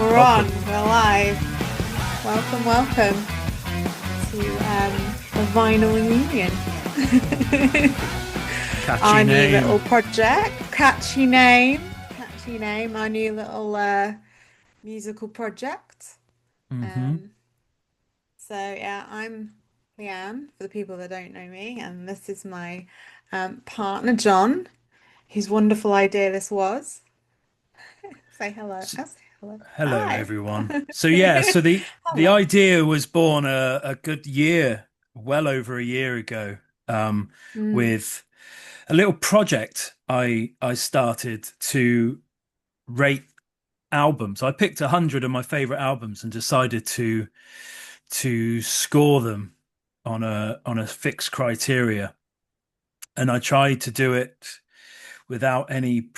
We're on, Welcome. we're live. Welcome to the vinyl union. Catchy Our new little name. project, catchy name, our new little musical project. Hmm. Um, so yeah, I'm Leanne for the people that don't know me, and this is my partner John, whose wonderful idea this was. Say hello. S- I'll say hello. Hello, Hi. everyone. So the Hello. idea was born a good year, well over a year ago, Mm, with a little project I started to rate albums. I picked 100 of my favorite albums and decided to score them on a fixed criteria. And I tried to do it without any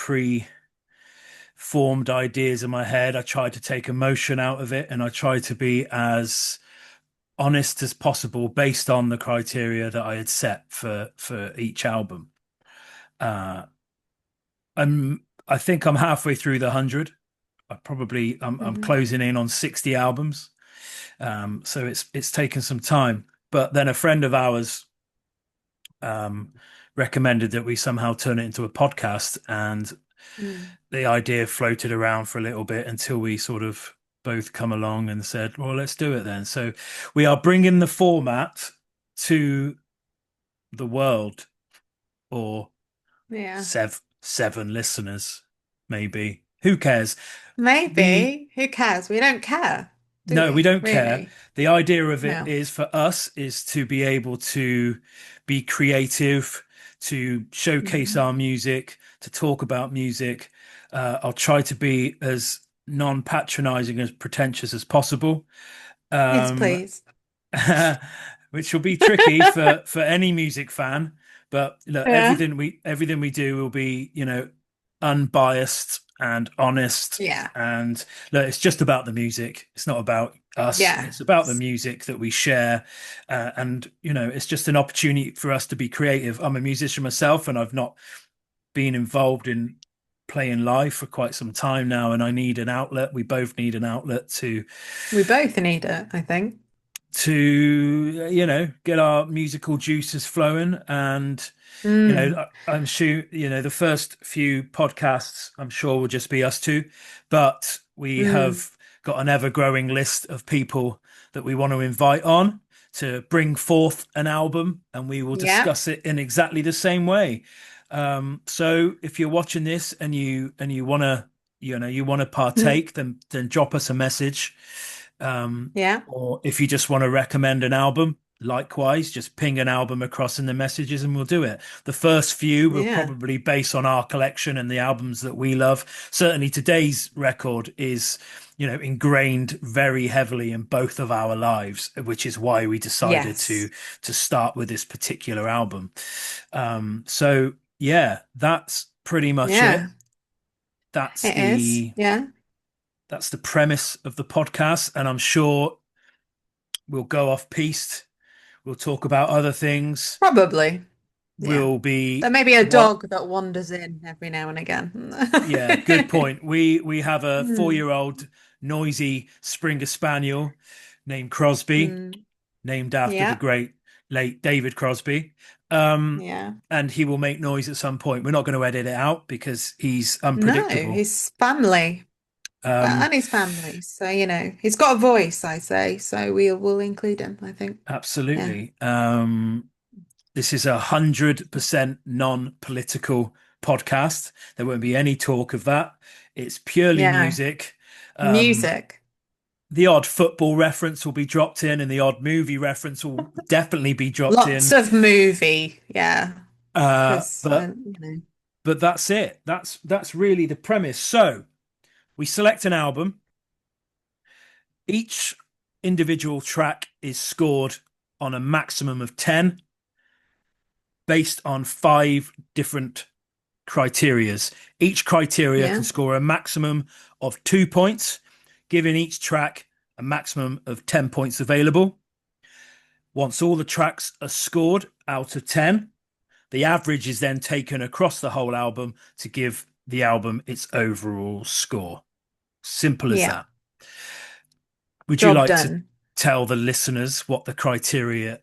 formed ideas in my head. I tried to take emotion out of it, and I tried to be as honest as possible based on the criteria that I had set for each album. Uh, I think I'm halfway through the 100. I'm mhm. closing in on 60 albums. So it's taken some time. But then a friend of ours um, recommended that we somehow turn it into a podcast, and Mm. the idea floated around for a little bit until we sort of both come along and said, well, let's do it then. So we are bringing the format to the world, or Yeah. seven listeners, maybe. Who cares? The Maybe. Who cares? We don't care, do No, we we? don't care. Really? The idea of it No. is for us is to be able to be creative, to showcase Mhm. our music, to talk about music. I'll try to be as non-patronizing, as pretentious as possible, Yes, um, please. which will be tricky for any music fan. But look, Yeah. everything we do will be, unbiased and honest. Yeah. And look, it's just about the music. It's not about us. Yeah. It's about the music that we share. And it's just an opportunity for us to be creative. I'm a musician myself, and I've not been involved in playing live for quite some time now, and I need an outlet. We both need an outlet We both need it, I think. to get our musical juices flowing. And Mm. I'm sure the first few podcasts I'm sure will just be us two, but we Mm. have got an ever-growing list of people that we want to invite on to bring forth an album, and we will Yeah. discuss it in exactly the same way. So if you're watching this and you want to you want to Mm. partake, then drop us a message. um, Yeah. or if you just want to recommend an album, likewise, just ping an album across in the messages and we'll do it. The first few will Yeah. probably base on our collection and the albums that we love. Certainly today's record is, ingrained very heavily in both of our lives, which is why we decided to Yes. to start with this particular album. So yeah, that's pretty much it. Yeah. That's It is. the Yeah. that's the premise of the podcast, and I'm sure we'll go off piste. We'll talk about other things. Probably. Yeah. We'll There be may be a what? dog that wanders in every now and again. Yeah, good point. We have a Mm. 4-year-old noisy Springer Spaniel named Crosby, Mm. named after the Yeah. great late David Crosby. Um, Yeah. and he will make noise at some point. We're not going to edit it out because he's No, unpredictable. his family. Um, And his family. So, he's got a voice, I say. So we'll include him, I think. Yeah. Absolutely. This is 100% non-political podcast. There won't be any talk of that. It's purely Yeah. music. Um, Music. the odd football reference will be dropped in, and the odd movie reference will definitely be dropped Lots in. of movie. Yeah. Uh, Because, but but that's it. That's really the premise. So we select an album. Each individual track is scored on a maximum of 10 based on five different criterias. Each criteria can yeah. score a maximum of 2 points, giving each track a maximum of 10 points available. Once all the tracks are scored out of 10, the average is then taken across the whole album to give the album its overall score. Simple as Yeah. that. Would you Job like to done. tell the listeners what the criteria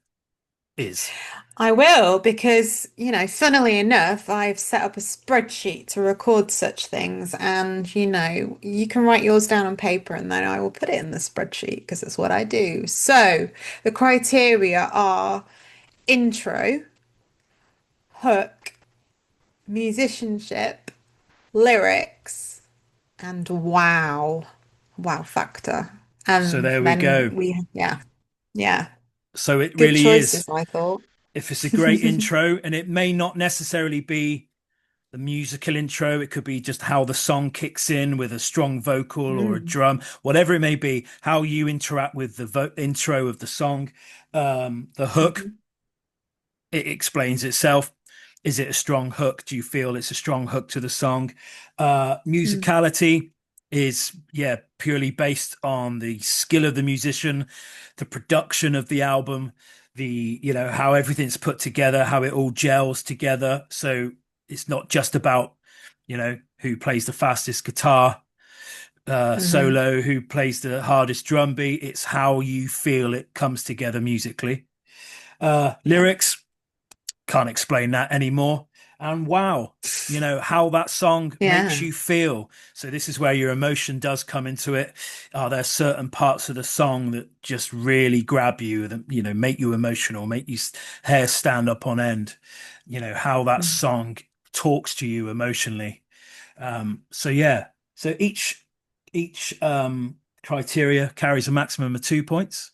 is? I will because, funnily enough, I've set up a spreadsheet to record such things. And, you can write yours down on paper and then I will put it in the spreadsheet because it's what I do. So the criteria are intro, hook, musicianship, lyrics, and wow factor. So And there we then go. yeah, So it good really is. choices, I thought. If it's a great intro, and it may not necessarily be the musical intro, it could be just how the song kicks in with a strong vocal or a Mm, drum, whatever it may be, how you interact with the intro of the song. The hook, mhm, it explains itself. Is it a strong hook? Do you feel it's a strong hook to the song? mm, Musicality is, yeah, purely based on the skill of the musician, the production of the album, how everything's put together, how it all gels together. So it's not just about, who plays the fastest guitar mhm. solo, who plays the hardest drum beat. It's how you feel it comes together musically. Yeah, Lyrics, can't explain that anymore. And wow, how that song makes yeah, you feel. So this is where your emotion does come into it. Are there certain parts of the song that just really grab you, that make you emotional, make you hair stand up on end? How that mm, song talks to you emotionally. So yeah, so each criteria carries a maximum of 2 points.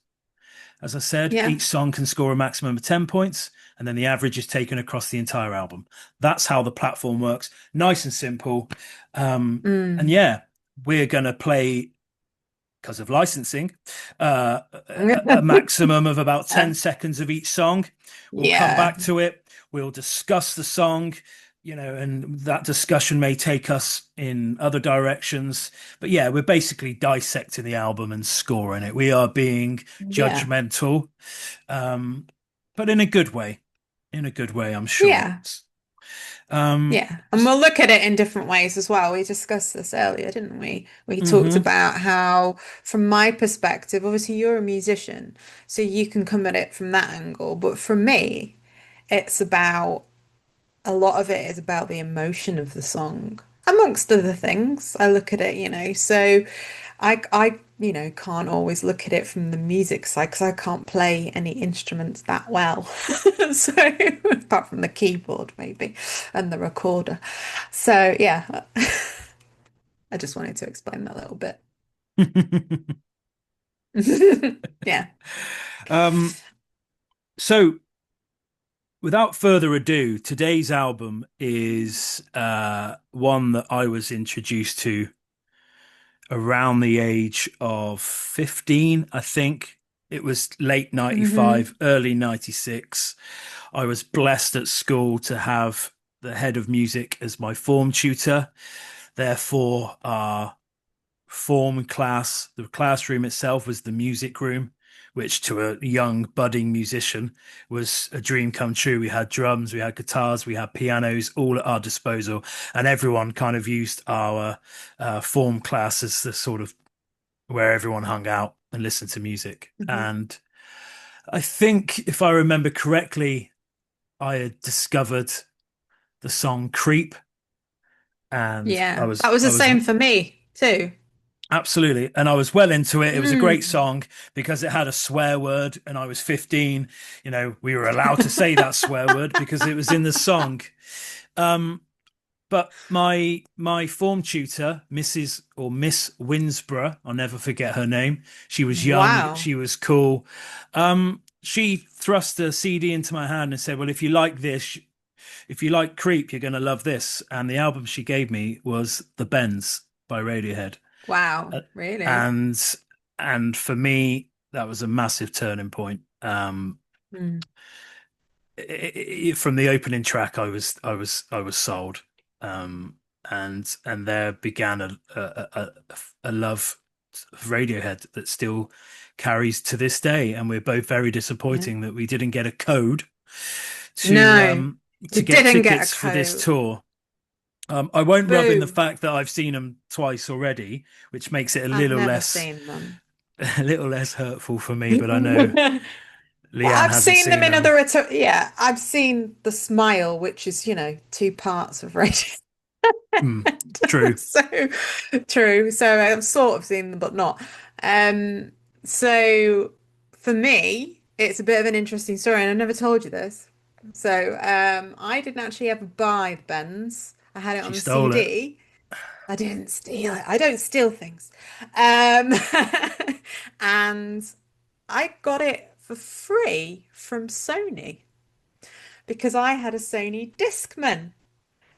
As I said, yeah, each song can score a maximum of 10 points, and then the average is taken across the entire album. That's how the platform works. Nice and simple. And mm. yeah, we're going to play, because of licensing, a maximum of about 10 seconds of each song. We'll come Yeah, back to it. We'll discuss the song, and that discussion may take us in other directions. But yeah, we're basically dissecting the album and scoring it. We are being yeah, judgmental, um, but in a good way. In a good way, I'm sure. yeah. Um, Yeah, and we'll look at it in different ways as well. We discussed this earlier, didn't we? We talked mhm. about how, from my perspective, obviously you're a musician, so you can come at it from that angle. But for me, it's about a lot of it is about the emotion of the song, amongst other things. I look at it, so I can't always look at it from the music side because I can't play any instruments that well. So apart from the keyboard maybe and the recorder. So yeah, I just wanted to explain that a little bit. Yeah. um, so without further ado, today's album is one that I was introduced to around the age of 15, I think. It was late 95, Hmm. early 96. I was blessed at school to have the head of music as my form tutor. Therefore, our form class, the classroom itself was the music room, which to a young budding musician was a dream come true. We had drums, we had guitars, we had pianos all at our disposal, and everyone kind of used our form class as the sort of where everyone hung out and listened to music. Hmm. And I think, if I remember correctly, I had discovered the song "Creep," and I Yeah, was that was I the was same for me too. absolutely, and I was well into it. It was a great Mm. song because it had a swear word, and I was 15. We were allowed to say that swear word because it was in the song. Um, but my form tutor, Mrs. or Miss Winsborough, I'll never forget her name. She was young, Wow. she was cool. She thrust a CD into my hand and said, "Well, if you like this, if you like Creep, you're going to love this." And the album she gave me was The Bends by Radiohead. Wow. Uh, Really? and for me, that was a massive turning point. Mm. From the opening track, I was sold, and there began a love of Radiohead that still carries to this day. And we're both very Yeah. disappointing that we didn't get a code to No, um we to get didn't get a tickets for this coat. tour. I won't rub in the Boom. fact that I've seen them twice already, which makes it I've never seen them. a little less hurtful for me. But I know Well, Leanne I've hasn't seen them seen in them. other, yeah, I've seen the smile, which is, two parts of radio. Mm, true. So true. So I've sort of seen them, but not. Um, so for me, it's a bit of an interesting story, and I never told you this. So I didn't actually ever buy the Bends. I had it She on the stole it. CD. I didn't steal it. I don't steal things. Um, and I got it for free from Sony because I had a Sony Discman.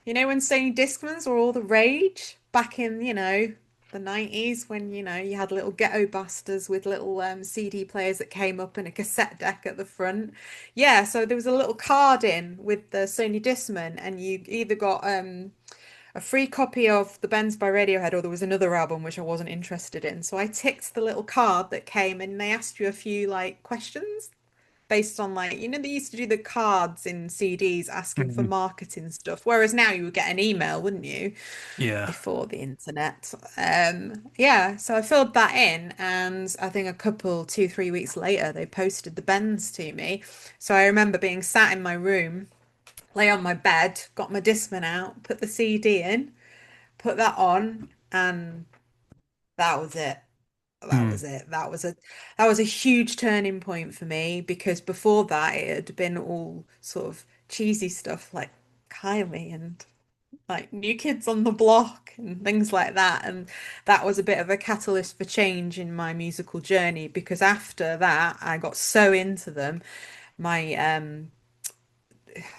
You know when Sony Discmans were all the rage back in, the 90s when, you had little ghetto busters with little CD players that came up and a cassette deck at the front. Yeah, so there was a little card in with the Sony Discman and you either got a free copy of The Bends by Radiohead or there was another album which I wasn't interested in. So I ticked the little card that came and they asked you a few like questions based on like they used to do the cards in CDs asking for Mm, marketing stuff, whereas now you would get an email, wouldn't you, yeah. before the internet. Yeah, so I filled that in, and I think a couple, 2, 3 weeks later, they posted the bends to me. So I remember being sat in my room, lay on my bed, got my Discman out, put the CD in, put that on, and that was it. That Mm, was it. That was a huge turning point for me because before that it had been all sort of cheesy stuff like Kylie and like New Kids on the Block and things like that. And that was a bit of a catalyst for change in my musical journey because after that I got so into them, my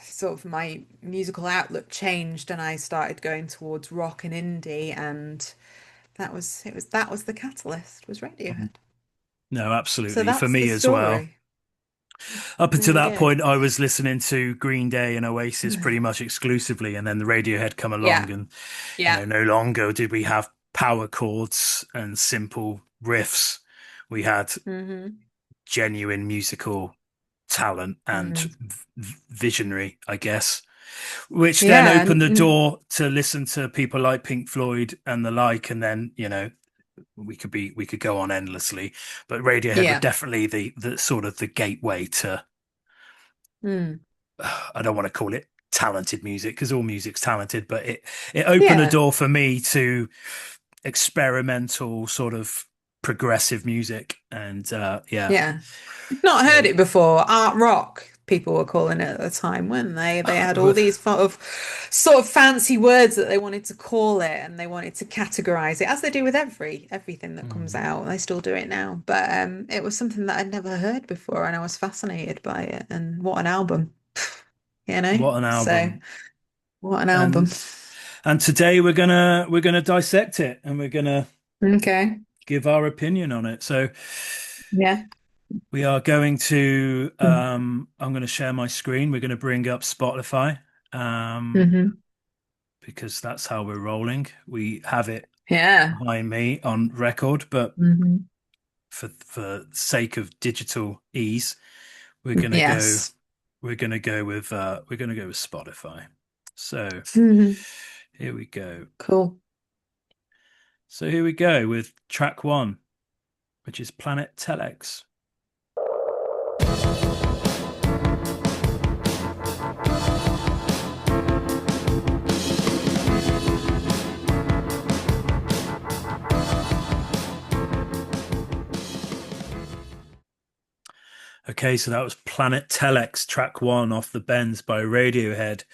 sort of my musical outlook changed and I started going towards rock and indie and that was the catalyst was mm. Radiohead. No, So absolutely. For that's the me as well. story. Up There until you that go. point, I was listening to Green Day and Oasis pretty much exclusively, and then the Radiohead come along, Yeah, and yeah. no longer did we have power chords and simple riffs. We had Hmm. genuine musical talent and Mm. visionary, I guess, which then Yeah, opened the door to listen to people like Pink Floyd and the like, and then we could go on endlessly, but Radiohead were yeah. definitely the sort of the gateway to Mm. I don't want to call it talented music because all music's talented, but it opened a Yeah, door for me to experimental sort of progressive music, and yeah, yeah. Not heard so it before. Art rock, people were calling it at the time, weren't they? They had all these sort of fancy words that they wanted to call it and they wanted to categorize it, as they do with everything that comes Mm. out. They still do it now. But it was something that I'd never heard before and I was fascinated by it. And what an album, you know? What an So album. what an album. and and today we're gonna dissect it and we're gonna Okay. give our opinion on it. So Yeah. we are going to I'm going to share my screen. We're going to bring up Spotify Mm-hmm. because that's how we're rolling. We have it Yeah. behind me on record, but Hmm. for sake of digital ease, we're gonna go Yes. we're gonna go with Spotify. So Hmm. here we go. Cool. So here we go with track one, which is Planet Telex. Okay, so that was Planet Telex, track one off the Bends by Radiohead.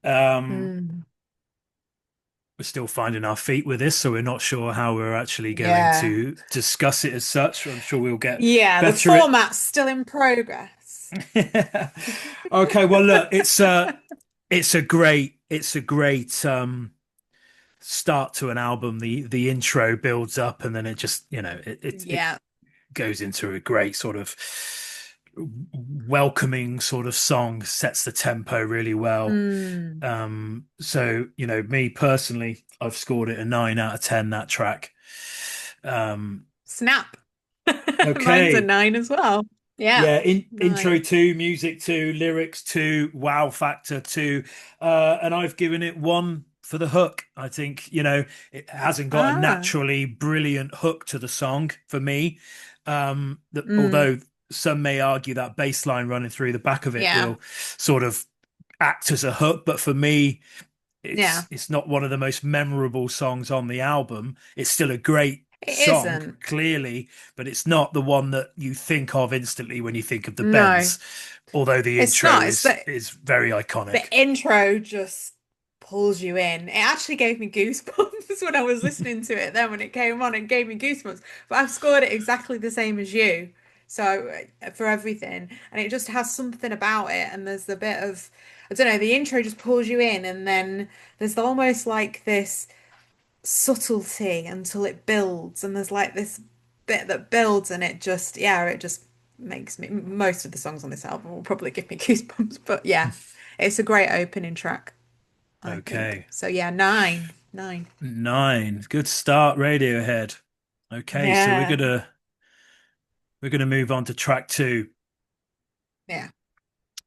Um, Mm. we're still finding our feet with this, so we're not sure how we're actually going Yeah. to discuss it as such. I'm sure we'll get Yeah, the better at. format's still in progress. Okay, well, look, it's a great start to an album. The intro builds up, and then it just it Yeah. goes into a great sort of welcoming sort of song, sets the tempo really well. Mm. So me personally, I've scored it a 9 out of 10, that track. Um, Snap. Mine's a okay. 9 as well. Yeah. Yeah, intro 9. 2, music 2, lyrics 2, wow factor 2, and I've given it for the hook. I think, it hasn't got a Ah, naturally brilliant hook to the song for me. mm, Although some may argue that bass line running through the back of it yeah, will sort of act as a hook, but for me, yeah. it's not one of the most memorable songs on the album. It's still a great It song, isn't. clearly, but it's not the one that you think of instantly when you think of the No, Bends. Although the it's intro not. It's is that is very the iconic. intro just pulls you in. It actually gave me goosebumps when I was listening to it. Then when it came on, it gave me goosebumps. But I've scored it exactly the same as you. So for everything, and it just has something about it. And there's a bit of, I don't know, the intro just pulls you in, and then there's almost like this subtlety until it builds, and there's like this bit that builds, and it just, yeah, it just makes me. Most of the songs on this album will probably give me goosebumps, but yeah, it's a great opening track, I think. Okay. So yeah, nine, nine. 9. Good start, Radiohead. Okay, so we're Yeah, gonna we're gonna move on to track 2, yeah,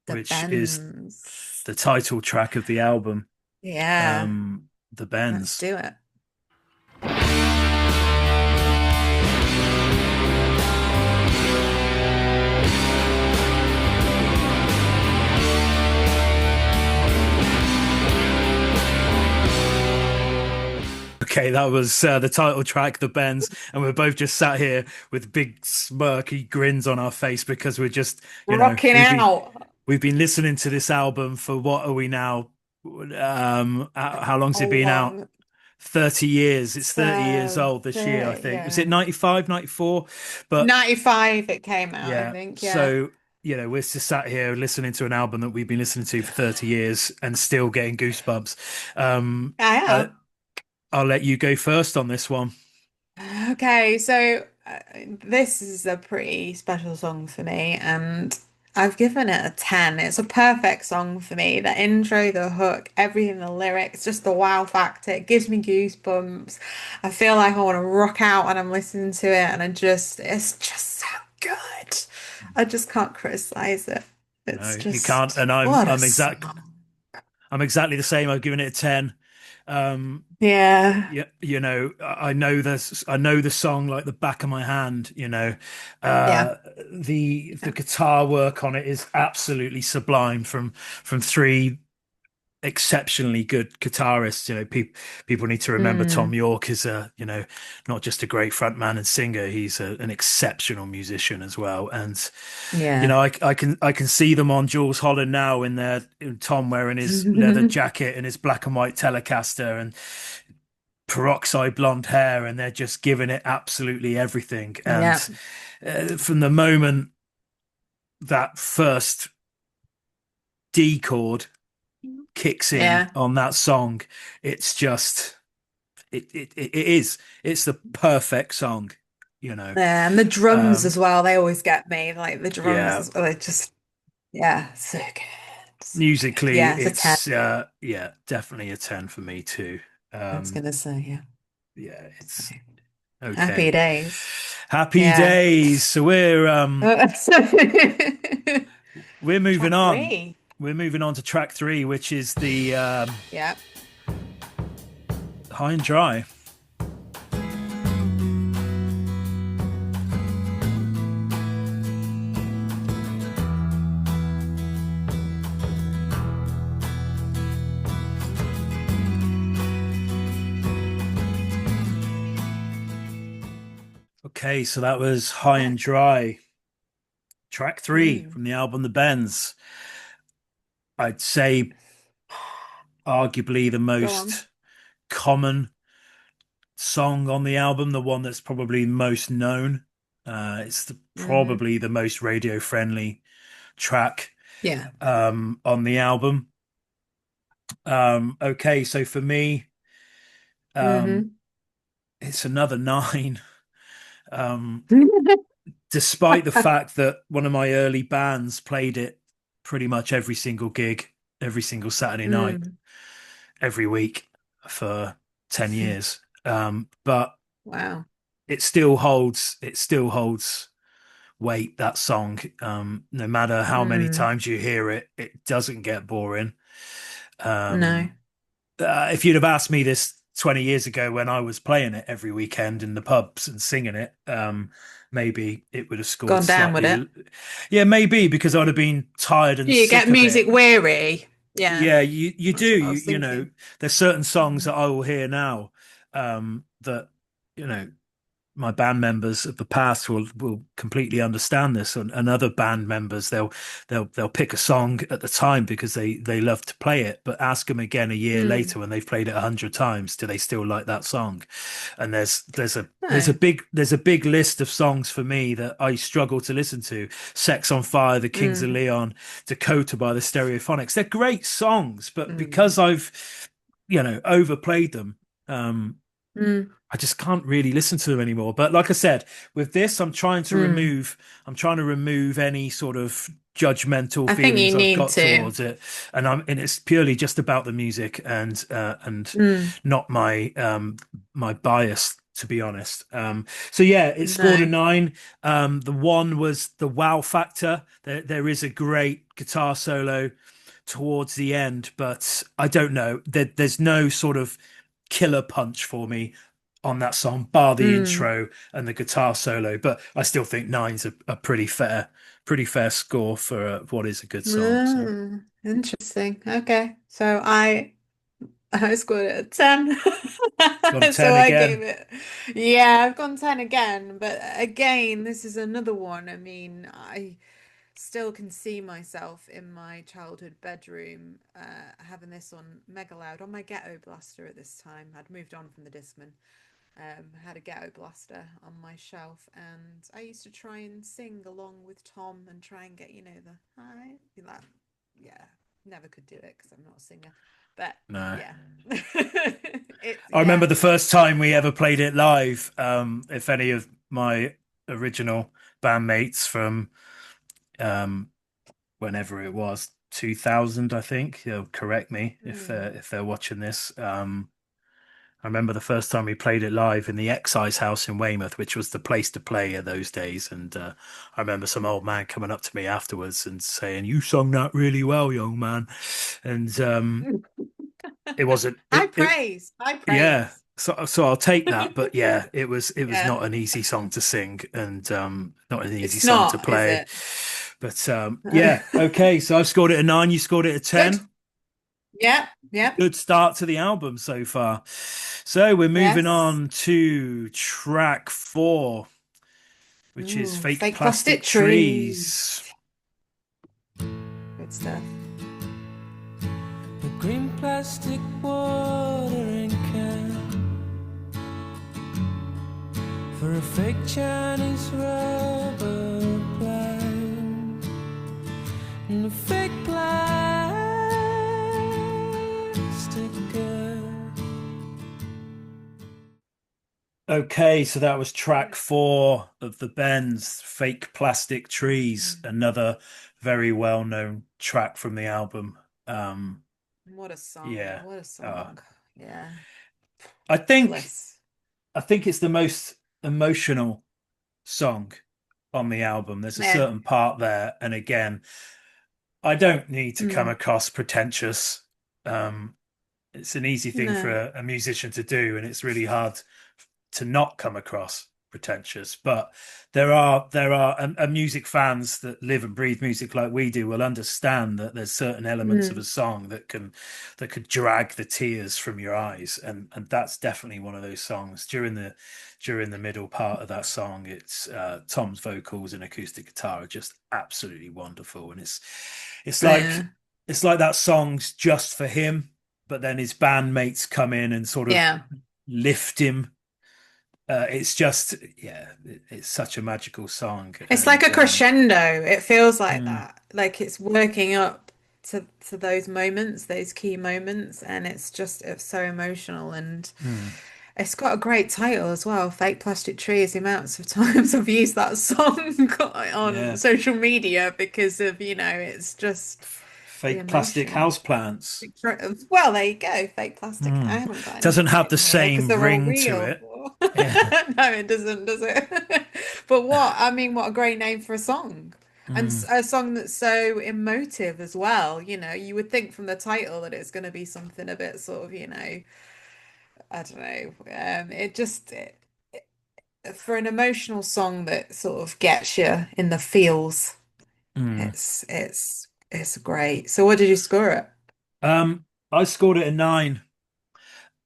the which is bends. the title track of the album, Yeah, The let's Bends. do it. Okay, that was the title track, The Bends, and we're both just sat here with big smirky grins on our face because we're just, Rocking out. we've been listening to this album for what are we now? How long's A it been out? long 30 years. It's 30 years so old this year, I think. Was it yeah. 95, 94? But 95 it came out, I yeah, think, yeah. so we're just sat here listening to an album that we've been listening to for 30 years and still getting goosebumps. I I, am. I'll let you go first on this one. Okay, so this is a pretty special song for me, and I've given it a 10. It's a perfect song for me. The intro, the hook, everything, the lyrics, just the wow factor. It gives me goosebumps. I feel like I want to rock out when I'm listening to it, and it's just so good. I just can't criticize it. No, It's you can't. just, And what a song. I'm exactly the same. I've given it a 10. Um, Yeah, yeah, I know this. I know the song like the back of my hand. yeah, The yeah. guitar work on it is absolutely sublime from three exceptionally good guitarists. People need to remember Tom Mm, York is not just a great frontman and singer. He's an exceptional musician as well. And yeah. I can see them on Jules Holland now in Tom wearing his leather jacket and his black and white Telecaster and peroxide blonde hair, and they're just giving it absolutely everything. And Yeah, from the moment that first D chord kicks in yeah. on that song, it's just it's the perfect song, you know. Yeah, and the drums as Um, well, they always get me. Like the drums yeah, as well, they just, yeah, so good. So good. musically, Yeah, it's a 10. it's yeah, definitely a 10 for me too. I was Um, gonna say, yeah. yeah, So it's happy okay. days. Happy Yeah. days. So we're moving Track on. three. We're moving on to track 3, which is the Yeah. High and Dry. Okay, so that was High and Dry, track 3 Mm. from the album The Bends. I'd say arguably the Go on. most common song on the album, the one that's probably most known. Hmm. Probably the most radio friendly track Yeah. on the album. Okay, so for me, um, Hmm. it's another 9. Um, Despite the fact that one of my early bands played it pretty much every single gig, every single Saturday night, Mm. every week for 10 years. But Wow. it still holds weight, that song. No matter how many Mm. times you hear it, it doesn't get boring. No. Um, If you'd have asked me this 20 years ago when I was playing it every weekend in the pubs and singing it, maybe it would have scored Gone down with slightly. it. Yeah, maybe because I'd have been tired Do and you get sick of music it. weary? Yeah, Yeah, you that's do. what I was You know, thinking. there's certain songs Mm. that I will hear now, that, you know, my band members of the past will completely understand this, and other band members they'll pick a song at the time because they love to play it, but ask them again a year Mm. later when they've played it 100 times, do they still like that song? And No. there's a big list of songs for me that I struggle to listen to. Sex on Fire, The Kings of Mm. Leon, Dakota by the Stereophonics. They're great songs, but Mm. because I've overplayed them, Mm. I just can't really listen to them anymore. But like I said, with this, Mm. I'm trying to remove any sort of judgmental I think you feelings I've need got to. towards it, and it's purely just about the music and Mm. not my bias, to be honest. So yeah, it scored a No. 9. The one was the wow factor. There is a great guitar solo towards the end, but I don't know. There's no sort of killer punch for me on that song, bar the Mm. intro and the guitar solo. But I still think nine's a pretty fair score for what is a good song. So Interesting. Okay. So I scored it a 10. gone a So 10 I gave again. it, yeah, I've gone 10 again. But again, this is another one. I mean, I still can see myself in my childhood bedroom having this on mega loud on my ghetto blaster at this time. I'd moved on from the Discman. Had a ghetto blaster on my shelf, and I used to try and sing along with Tom and try and get, the hi, like, yeah, never could do it because I'm not a singer, but No. yeah, it's I yeah, remember the first time we yeah, ever played it live. If any of my original bandmates from um, whenever it was, 2000, I think, they'll correct me mm, if they're watching this. I remember the first time we played it live in the Excise House in Weymouth, which was the place to play in those days. And I remember some old man coming up to me afterwards and saying, "You sung that really well, young man." And it wasn't high yeah. praise, So I'll take that, but yeah, it was yeah, not an easy song to sing and not an easy it's song to not, is play. it? But yeah, okay. So I've scored it a 9. You scored it a Good, 10. yeah, yeah, Good start to the album so far. So we're moving yes. on to track 4, which is Ooh, Fake fake Plastic plastic trees. Trees. Good stuff. The green plastic watering can for a fake Chinese rubber plant and a fake plastic girl. Okay, so that was track 4 of the Bends, Fake Plastic Trees, another very well-known track from the album. Um, What a song. yeah. What a Uh, song. Yeah. I think Bliss. I think it's the most emotional song on the album. There's a Yeah. certain part there, and again, I don't need to come Mm. across pretentious. Um, it's an easy thing for No. a musician to do, and it's really hard to not come across pretentious. But there are music fans that live and breathe music like we do will understand that there's certain elements of a Mm. song that could drag the tears from your eyes, and that's definitely one of those songs. During the middle part of that song, it's Tom's vocals and acoustic guitar are just absolutely wonderful, and it's like Yeah. it's like that song's just for him, but then his bandmates come in and sort of Yeah. lift him. It's just, yeah, it's such a magical song, It's like and a crescendo. It feels like mm, that. Like it's working up to those moments, those key moments, and it's so emotional and mm, it's got a great title as well, Fake Plastic Trees. The amounts of times I've used that song on yeah, social media because of, it's just the fake plastic emotion. houseplants. Well, there you go. Fake plastic. I Mm. haven't got any Doesn't have the written here because same they're all ring to real. it. Yeah, No, it doesn't, does it? But what? I mean, what a great name for a song. And Mm, a song that's so emotive as well. You would think from the title that it's going to be something a bit sort of, I don't know. For an emotional song that sort of gets you in the feels, mm. it's great. So what did you score it? Um, I scored it a 9.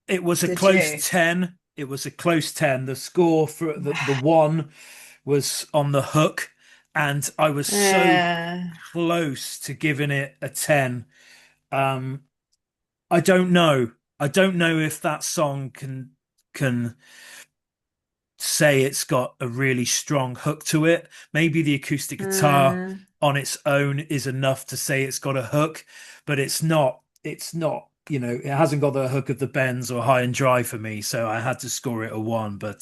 It was a Did close you? 10. It was a close 10. The score for the one was on the hook, and I was so Uh, close to giving it a 10. Um, I don't know. I don't know if that song can say it's got a really strong hook to it. Maybe the acoustic guitar mm, on its own is enough to say it's got a hook, but it's not. It's not. It hasn't got the hook of the bends or high and dry for me, so I had to score it a 1. But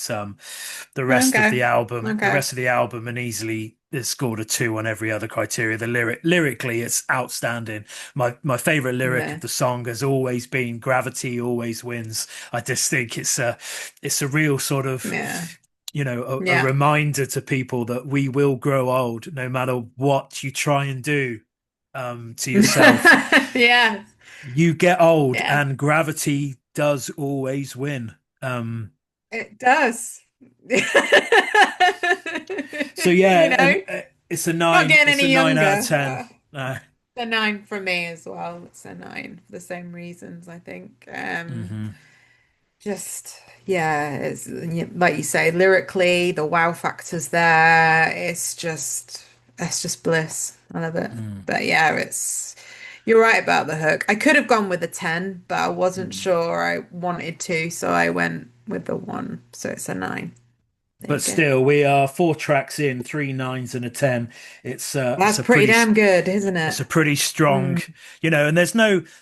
the rest of okay. the album, the Okay. rest of the album, and easily it scored a 2 on every other criteria. The lyrically, it's outstanding. My favorite lyric of Yeah. the song has always been "Gravity always wins." I just think it's a real sort of Yeah. a Yeah. reminder to people that we will grow old no matter what you try and do to yourself. Yeah. You get old Yeah. and gravity does always win. Um, It does. so You yeah, and know, it's a not 9. getting It's any a 9 out of younger. 10. The nine for me as well. It's a nine for the same reasons, I think. Hmm. Just yeah, like you say, lyrically, the wow factor's there. It's just bliss. I love it. Mm, But yeah, you're right about the hook. I could have gone with a 10, but I wasn't mm. sure I wanted to, so I went with the one. So it's a nine. There But you go. still, we are 4 tracks in, 3 9s and a 10. It's That's a pretty pretty damn good, isn't it? It's a pretty strong, Mm. and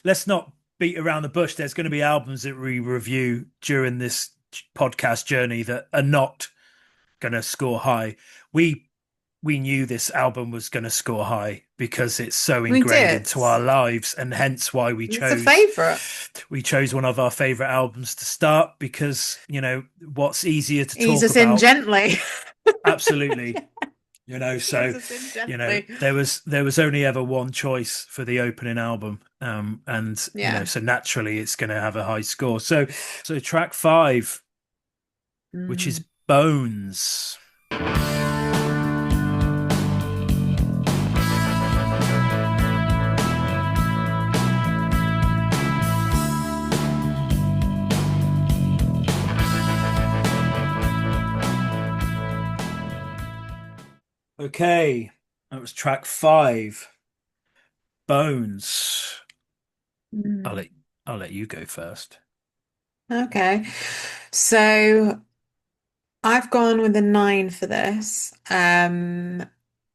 let's not beat around the bush. There's going to be albums that we review during this podcast journey that are not going to score high. We we knew this album was going to score high because it's so We ingrained did. into our lives, and hence why It's a favorite. we chose one of our favorite albums to start because what's easier to Ease talk us in about. gently. Absolutely. Ease So us in gently. there was only ever one choice for the opening album, and Yeah. so naturally it's going to have a high score. So track 5, which is Mm. Bones. Okay, that was track 5, Bones. I'll Mm. let I'll let you go first. Okay. So I've gone with a nine for this.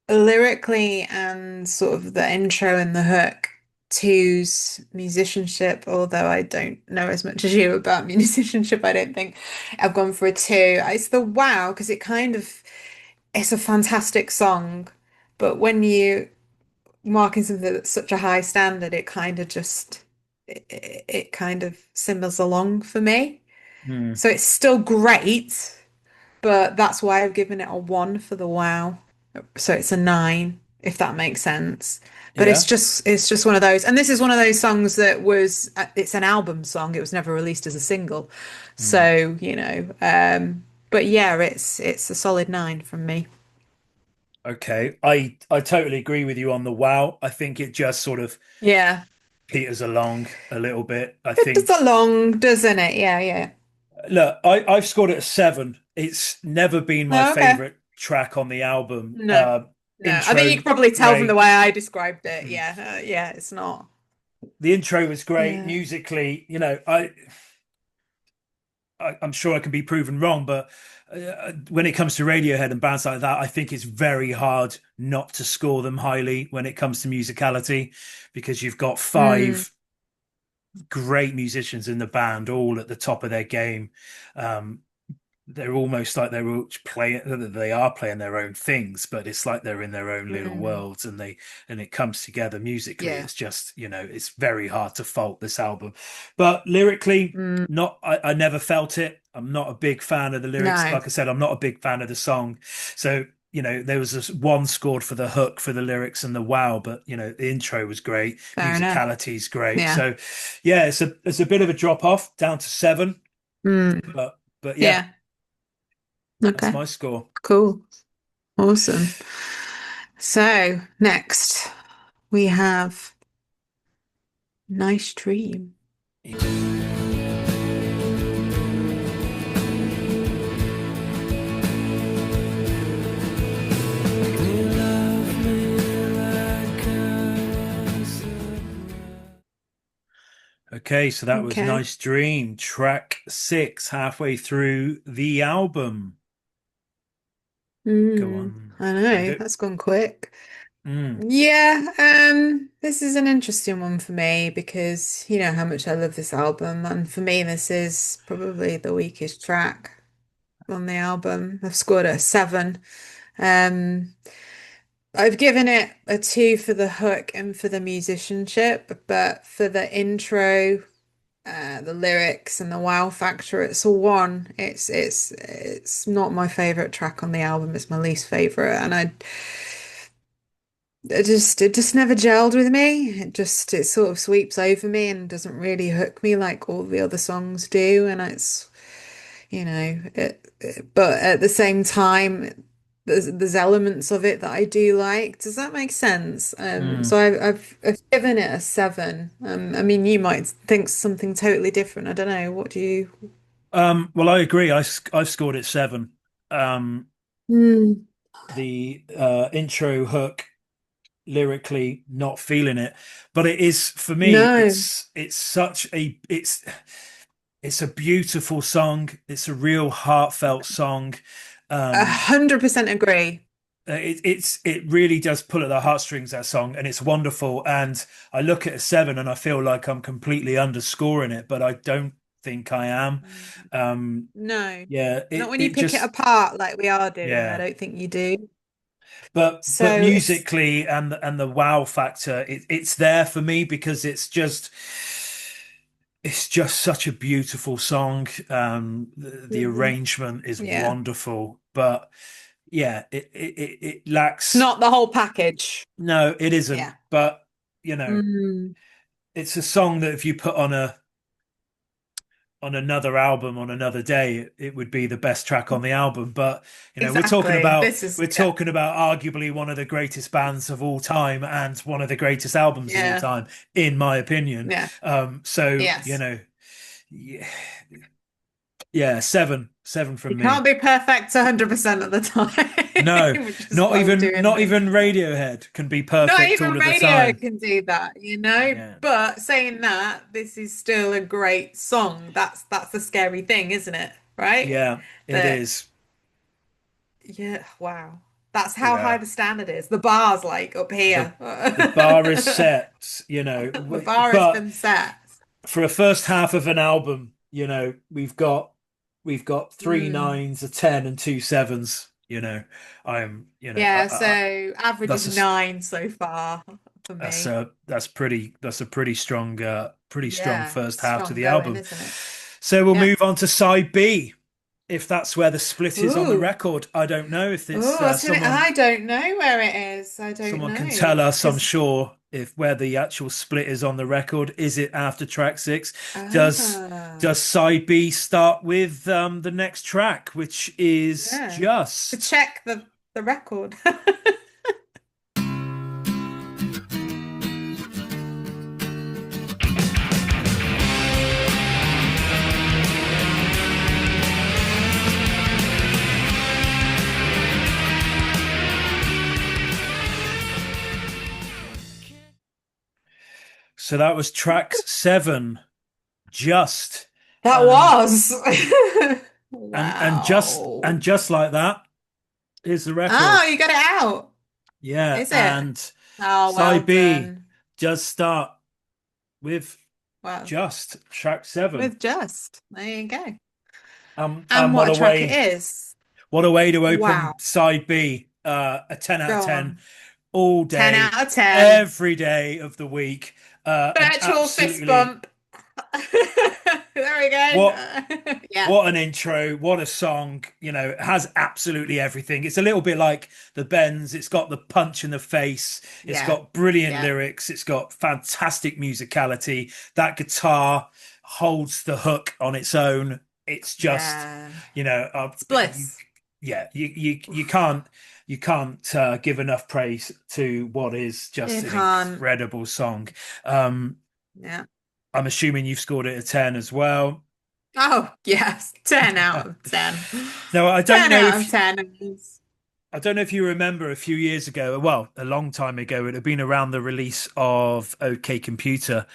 Lyrically and sort of the intro and the hook, two's musicianship, although I don't know as much as you about musicianship, I don't think I've gone for a two. It's the wow, because it's a fantastic song, but when you marking something that's such a high standard, it kind of simmers along for me. Hmm. So it's still great, but that's why I've given it a one for the wow. So it's a nine, if that makes sense. But it's Yeah. just one of those, and this is one of those songs that it's an album song. It was never released as a single, Hmm. so But yeah, it's a solid nine from me. Okay. I totally agree with you on the wow. I think it just sort of Yeah, peters along a little bit. I it does think. a long, doesn't it? Yeah, yeah. Look, I've scored it a 7. It's never been my Oh, okay. favorite track on the album. No, no. I think you Intro can probably tell from the great. way I described it. Mm. Yeah, yeah. It's not. The intro was great Yeah. musically. I'm sure I can be proven wrong, but when it comes to Radiohead and bands like that, I think it's very hard not to score them highly when it comes to musicality because you've got Mm, 5 great musicians in the band, all at the top of their game. Um, they're almost like they are playing their own things, but it's like they're in their own little mm, worlds, and it comes together musically. yeah. It's just it's very hard to fault this album, but lyrically, Mm, not. I never felt it. I'm not a big fan of the lyrics. no. Like I said, I'm not a big fan of the song. So there was this one scored for the hook, for the lyrics and the wow, but the intro was great, Fair enough. musicality is great. Yeah. So yeah, it's a bit of a drop off down to seven, Mm. but yeah, Yeah. that's Okay. my score. Cool. Awesome. So next we have Nice Dream. They love me like I was Okay, so that was Okay. Nice Dream, track six, halfway through the album. Go on, I leave know, it. that's gone quick. Mm, Yeah, this is an interesting one for me because you know how much I love this album, and for me, this is probably the weakest track on the album. I've scored it a seven. Um, I've given it a two for the hook and for the musicianship, but for the intro, the lyrics and the wow factor, it's a one. It's not my favorite track on the album. It's my least favorite, and it just never gelled with me. It sort of sweeps over me and doesn't really hook me like all the other songs do. And it's but at the same time, there's elements of it that I do like. Does that make sense? mm. So I've given it a seven. I mean, you might think something totally different. I don't know. What do you? Well, I agree. I've scored it seven. Um, Hmm. the intro hook, lyrically not feeling it, but it is for me. No, It's such a it's a beautiful song. It's a real heartfelt song. a Um, 100% agree. it really does pull at the heartstrings, that song, and it's wonderful. And I look at a seven and I feel like I'm completely underscoring it, but I don't think I am. Mm. Um, No, yeah, not it when you it pick it just apart like we are doing. I yeah. don't think you do. But So it's musically and the wow factor, it's there for me because it's just such a beautiful song. The mm, arrangement is yeah, wonderful, but yeah, it it's lacks. not the whole package. No, it isn't. Yeah. But you know, Mm, it's a song that if you put on another album on another day, it would be the best track on the album. But we're talking exactly. about This is we're yeah, talking about arguably one of the greatest bands of all time and one of the greatest albums of all yeah, time, in my opinion. yeah, So yes. yeah, yeah, seven You from can't me. be perfect 100% of the No, time, which is not why we're even doing not this. even Radiohead can be Not perfect all even of the radio time. can do that, you know. Yeah, But saying that, this is still a great song. That's the scary thing, isn't it? Right? yeah, it That is. yeah, wow. That's how high Yeah. the standard is. The bar's like up the here. the bar is set, The bar has but been set. for a first half of an album, we've got three Mm. nines, a 10, and two sevens. I'm, Yeah, so average of that's nine so far for that's me. a pretty strong Yeah, first half to strong the going, album. isn't it? So we'll Yeah. move on to side B. If that's where the split is on the Ooh. record, I don't know if it's Oh, someone. I don't know where it is. I don't Someone can know. tell us, I'm Because sure, if where the actual split is on the record. Is it after track six? Does ah, does side B start with the next track, which is yeah. To Just? check the record. So that was track seven, Just. That And was. and just like that is the Oh, record. you got it out. Yeah, Is it? and Oh, well side B done. does start with Well, Just, track seven. with just. There you go. And And what a track it is. what a way to open Wow. side B. A 10 out of Go 10 on. all 10 day, out of 10. every day of the week. An Virtual fist absolutely bump. There we What go. Yeah, what an intro, what a song. It has absolutely everything. It's a little bit like the Bends. It's got the punch in the face. It's yeah, got brilliant yeah, lyrics. It's got fantastic musicality. That guitar holds the hook on its own. It's just, yeah. It's you, bliss. yeah, you can't give enough praise to what is just You an can't. incredible song. Um, Yeah. I'm assuming you've scored it a 10 as well. Oh, yes. 10 out of 10. Now, 10 out of 10. I don't know if you remember a few years ago, well, a long time ago, it had been around the release of OK Computer.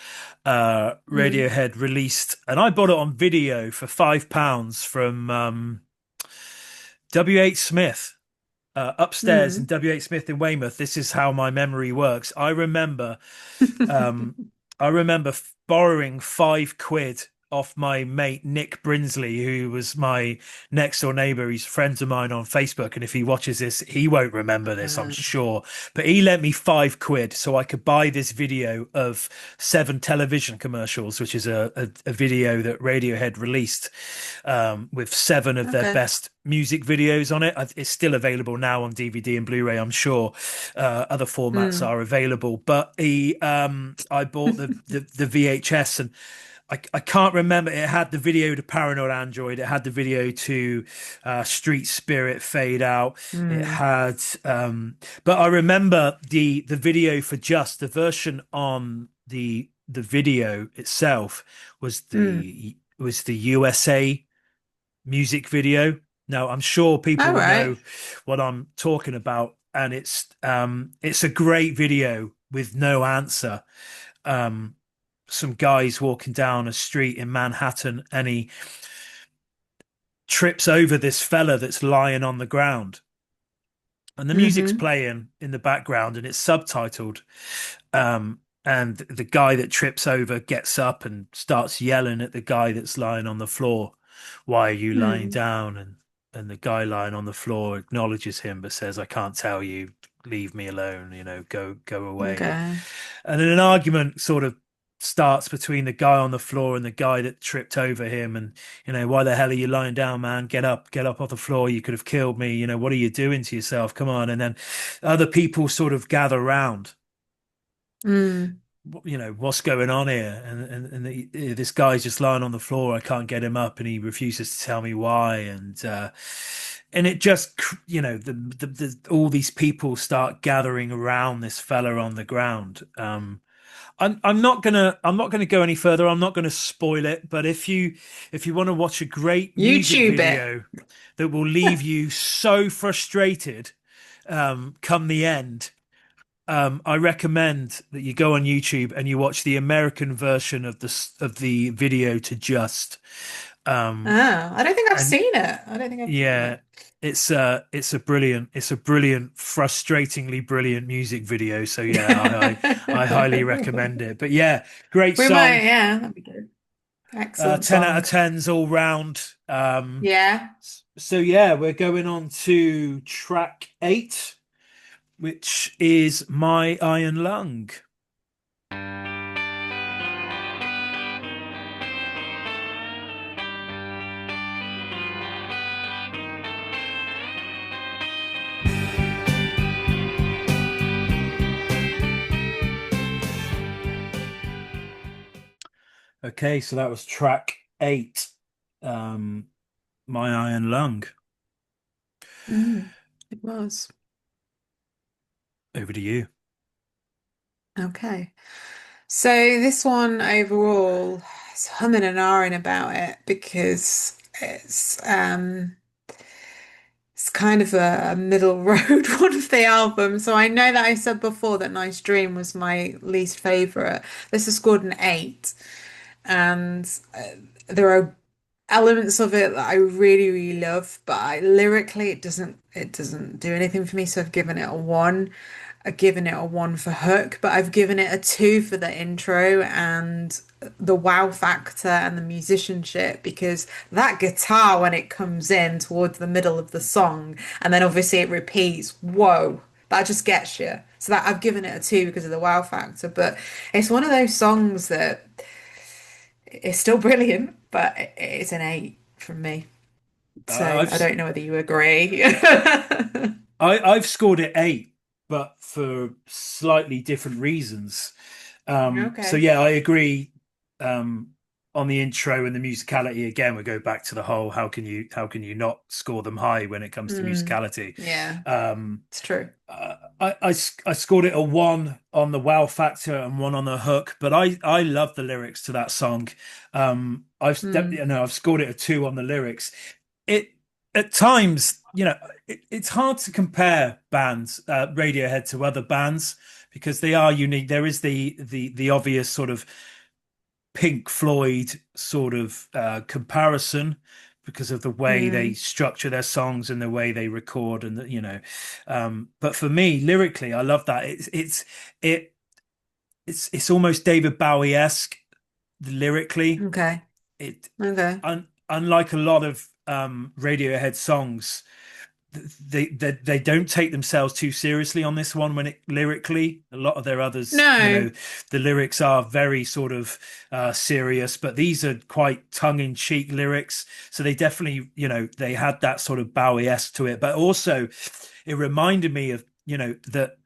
Mm. Radiohead released, and I bought it on video for £5 from WH Smith. Upstairs in Mm. WH Smith in Weymouth. This is how my memory works. Um, I remember borrowing £5 off my mate Nick Brinsley, who was my next door neighbor. He's friends of mine on Facebook, and if he watches this, he won't remember this, I'm Uh, sure. But he lent me £5 so I could buy this video of 7 television commercials, which is a video that Radiohead released with 7 of their okay. best music videos on it. It's still available now on DVD and Blu-ray, I'm sure. Other formats Mm. are available, but I bought the VHS, and I can't remember. It had the video to Paranoid Android. It had the video to Street Spirit Fade Out. It Mm. had, but I remember the video for Just the version on the video itself Mm. was the USA music video. Now, I'm sure people All will right. know what I'm talking about, and it's a great video with no answer. Um, some guys walking down a street in Manhattan, and he trips over this fella that's lying on the ground, and the music's Mm-hmm. playing in the background, and it's subtitled. And the guy that trips over gets up and starts yelling at the guy that's lying on the floor, "Why are you lying Mm. down?" And the guy lying on the floor acknowledges him, but says, "I can't tell you. Leave me alone. Go away." Okay. And then an argument sort of starts between the guy on the floor and the guy that tripped over him. And, why the hell are you lying down, man? Get up off the floor. You could have killed me. What are you doing to yourself? Come on. And then other people sort of gather round. Mm. What's going on here? And this guy's just lying on the floor. I can't get him up, and he refuses to tell me why. And it just, all these people start gathering around this fella on the ground. I'm not gonna go any further. I'm not gonna spoil it. But if you want to watch a great music YouTube it. video that will leave you so frustrated, come the end, I recommend that you go on YouTube and you watch the American version of the video to Just. Um, Oh, I don't think I've and seen it. I don't think I've seen it. yeah, it's a brilliant, frustratingly brilliant music video. So yeah, I highly recommend it. But yeah, great We might, song. yeah, that'd be good. Excellent 10 out of song. 10s all round. Yeah. So yeah, we're going on to track 8, which is My Iron Lung. Okay, so that was track 8, um, My Iron Lung. Mm, it was. Over to you. Okay. So this one overall, it's humming and ahhing about it because it's kind of a middle road one of the albums. So I know that I said before that Nice Dream was my least favorite. This has scored an 8, and there are elements of it that I really, really love, but lyrically it doesn't do anything for me. So I've given it a 1. I've given it a 1 for hook, but I've given it a 2 for the intro and the wow factor and the musicianship, because that guitar when it comes in towards the middle of the song and then obviously it repeats, whoa, that just gets you. So that I've given it a 2 because of the wow factor, but it's one of those songs that it's still brilliant, but it's an 8 from me. So I I've don't know whether you agree. I've scored it 8, but for slightly different reasons. So Okay. yeah, I agree. Um, on the intro and the musicality again, we go back to the whole how can you not score them high when it comes to Mm, musicality. yeah, Um, it's true. I scored it a 1 on the wow factor and 1 on the hook, but I love the lyrics to that song. Mm, I've scored it a 2 on the lyrics. It at times, it's hard to compare bands, Radiohead, to other bands because they are unique. There is the obvious sort of Pink Floyd sort of comparison because of the way they mm, structure their songs and the way they record and but for me lyrically I love that it it's almost David Bowie-esque lyrically. okay. It Okay. unlike a lot of Radiohead songs, they don't take themselves too seriously on this one when it lyrically. A lot of their others, No. the lyrics are very sort of serious, but these are quite tongue-in-cheek lyrics. So they definitely, they had that sort of Bowie-esque to it, but also it reminded me of, that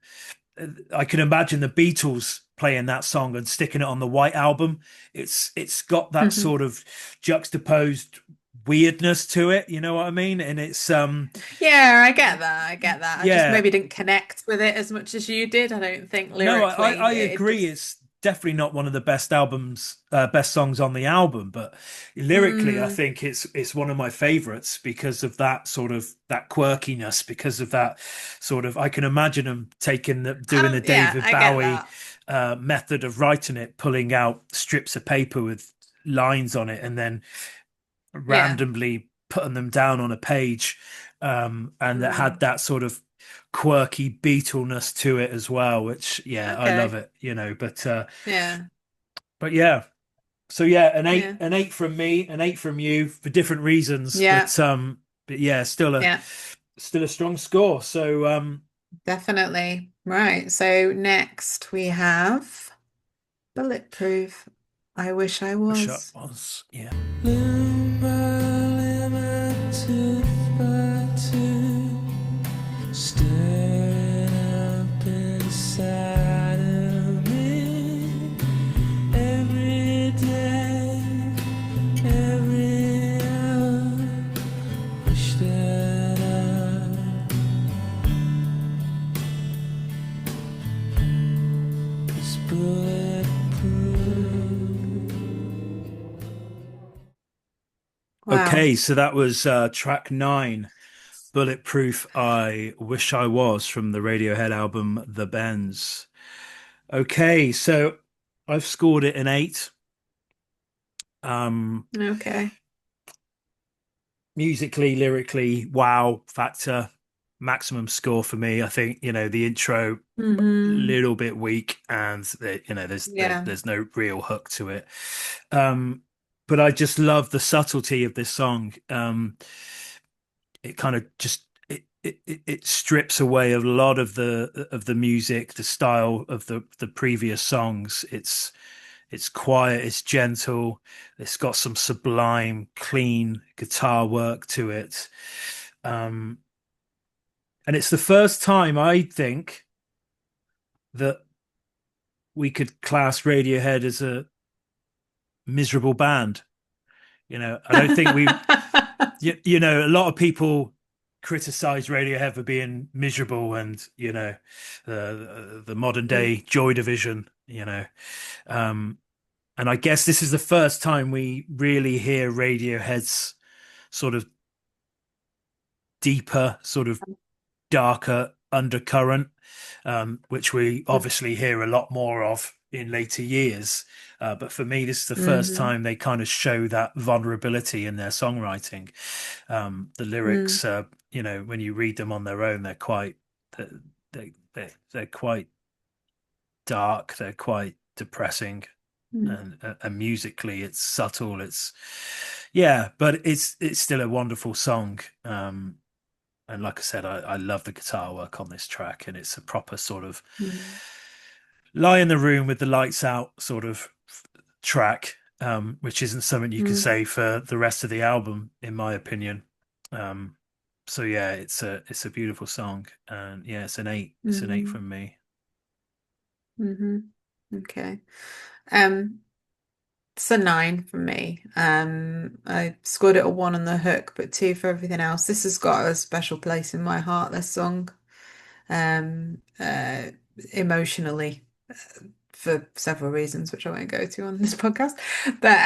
I can imagine the Beatles playing that song and sticking it on the White Album. It's got that sort of juxtaposed weirdness to it, you know what I mean? And it's Yeah, I get that. I get that. I just yeah, maybe didn't connect with it as much as you did. I don't think no, I lyrically it agree. just. It's definitely not one of the best songs on the album, but lyrically, I Mm, think it's one of my favorites because of that sort of that quirkiness, because of that sort of. I can imagine them doing the yeah, David I get Bowie that. method of writing it, pulling out strips of paper with lines on it, and then Yeah. randomly putting them down on a page, and that had Mm, that sort of quirky Beatleness to it as well, which yeah, I love okay. it, Yeah. but yeah. So yeah, Yeah. an 8 from me, an 8 from you for different reasons, Yeah. but yeah, Yeah. still a strong score. So Definitely. Right. So next we have Bulletproof. I wish I wish I was. was, yeah. Limb by limb, tooth by tooth, staring up inside of me. Every day, every hour, wish that I was bulletproof. Wow. Okay, so that was track 9, Bulletproof, I Wish I Was, from the Radiohead album The Bends. Okay, so I've scored it an 8. Um, Okay. musically, lyrically, wow factor, maximum score for me. I think, the intro Hmm. little bit weak and Yeah. there's no real hook to it. Um, but I just love the subtlety of this song. It kind of just it strips away a lot of the music, the style of the previous songs. It's quiet, it's gentle, it's got some sublime, clean guitar work to it. Um, and it's the first time I think that we could class Radiohead as a miserable band. I don't think a lot of people criticize Radiohead for being miserable and, the modern Mm, day Joy Division, Um, and I guess this is the first time we really hear Radiohead's sort of deeper, sort of darker undercurrent, which we mm, obviously hear a lot more of in later years. But for me, this is the first mhm, time they kind of show that vulnerability in their songwriting. The mm, lyrics, when you read them on their own, they're quite dark. They're quite depressing, mm, and musically, it's subtle. Yeah, but it's still a wonderful song. And like I said, I love the guitar work on this track, and it's a proper sort of mm, lie in the room with the lights out sort of track. which isn't something you can Mm, say for the rest of the album, in my opinion. Um, so yeah, it's a beautiful song, and yeah, it's an eight. It's an eight mm, from me. hmm Okay. Um, it's a nine from me. I scored it a one on the hook, but two for everything else. This has got a special place in my heart, this song. Um, uh, Emotionally, for several reasons, which I won't go to on this podcast. But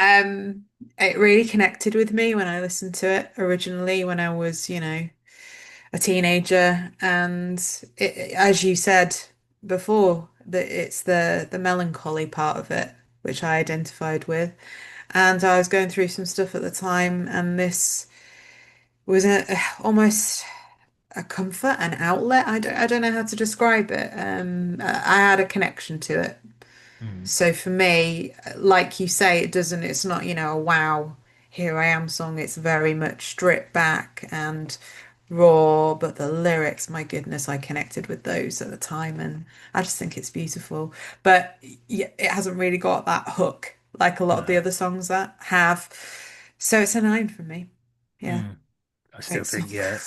it really connected with me when I listened to it originally when I was, a teenager. And as you said before, that it's the melancholy part of it, which I identified with. And I was going through some stuff at the time, and this was almost a comfort, an outlet. I don't know how to describe it. I had a connection to it. Mm. So for me, like you say, it's not, a wow, here I am song. It's very much stripped back and raw, but the lyrics, my goodness, I connected with those at the time, and I just think it's beautiful. But yeah, it hasn't really got that hook like a lot of the No. other songs that have. So it's a nine for me. Yeah, Mm. I still great song. think, yeah,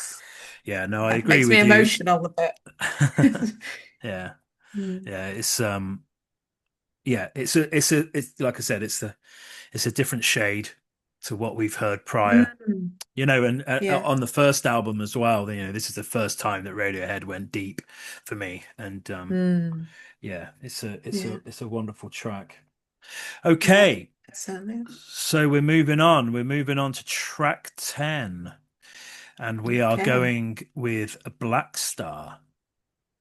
yeah. No, I Yeah, agree makes me with you. emotional with it. Yeah, Mm. yeah. It's like I said, it's a different shade to what we've heard prior. Mm. And Yeah. on the first album as well, this is the first time that Radiohead went deep for me, and Mm. yeah, Yeah. it's a wonderful track. Yeah. Okay, It certainly so we're moving on. We're moving on to track 10, and is. we are Okay. going with a Black Star.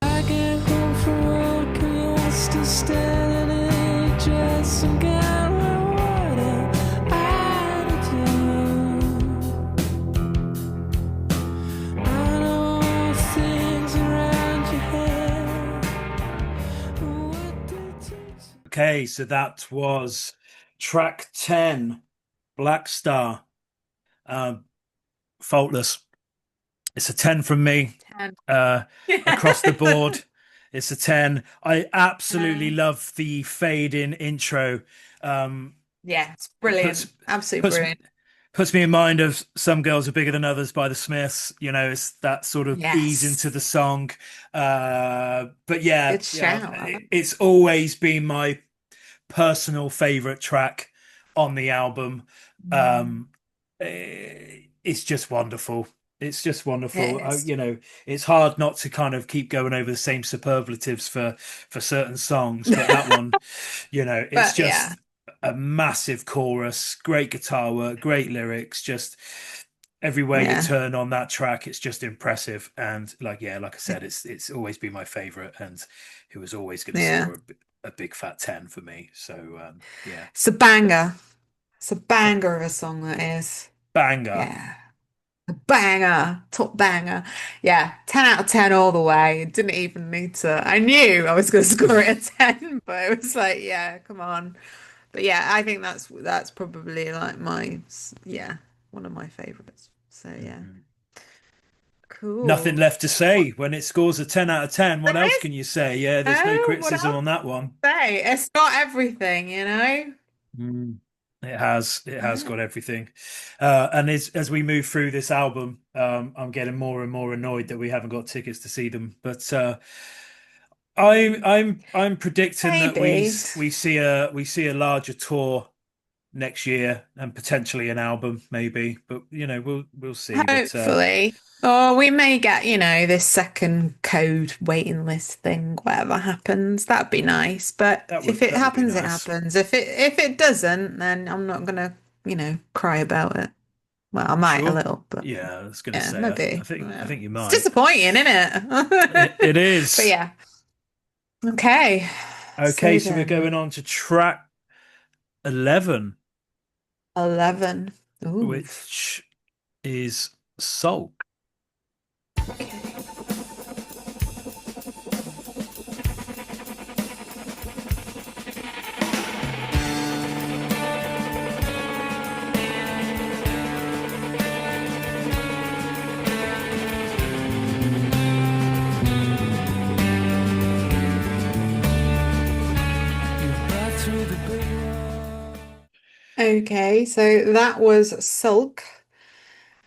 I get home from work and you're still standing in your dress and got what I do. I know all things around your head. What did you Okay, so that was track 10, Black Star. Um, Faultless. It's a 10 from me. 10. Uh, Across the board, it's a 10. I absolutely Yeah. love the fade in intro. Um, Yeah, it's it puts brilliant. Absolutely puts brilliant. puts me in mind of Some Girls Are Bigger Than Others by the Smiths. It's that sort of ease into Yes. the song. But yeah, Good yeah, shout. I like it's always been my personal favorite track on the album. Mm. Um, it's just wonderful. It's just wonderful. It is. It's hard not to kind of keep going over the same superlatives for certain songs, but that one, it's But yeah, just a massive chorus, great guitar work, great lyrics, just everywhere you yeah, turn on that track, it's just impressive. And like I said, it's always been my favorite, and it was always going to yeah. score a big fat 10 for me. So yeah, It's a banger. It's a banger of a song that is. banger. Yeah. A banger. Top banger. Yeah. 10 out of 10 all the way. Didn't even need to. I knew I was going to score it a 10, but it was like, yeah, come on. But yeah, I think that's probably like yeah, one of my favorites. So yeah. Mhm. Nothing Cool. left to say when it scores a 10 out of 10. What There else is can you say? Yeah, there's no no, what criticism else on that one. to say? It's got everything. Mm. It has Yeah. got everything. And as we move through this album, I'm getting more and more annoyed that we haven't got tickets to see them. But Mm. I'm predicting that Maybe. we see a larger tour next year and potentially an album, maybe. But we'll see. But Hopefully. Or we may get, this second code waiting list thing, whatever happens. That'd be nice. But if it that would be happens, it nice. happens. If it doesn't, then I'm not gonna, cry about it. Well, I might a Sure. little, but Yeah, I was going to yeah, say. I maybe. think I Yeah. think you It's might. disappointing, isn't It it? But is. yeah. Okay. Okay, So so we're going then on to track 11, 11. Ooh. which is Sulk. Okay. right through the big wall? Okay, so that was Sulk.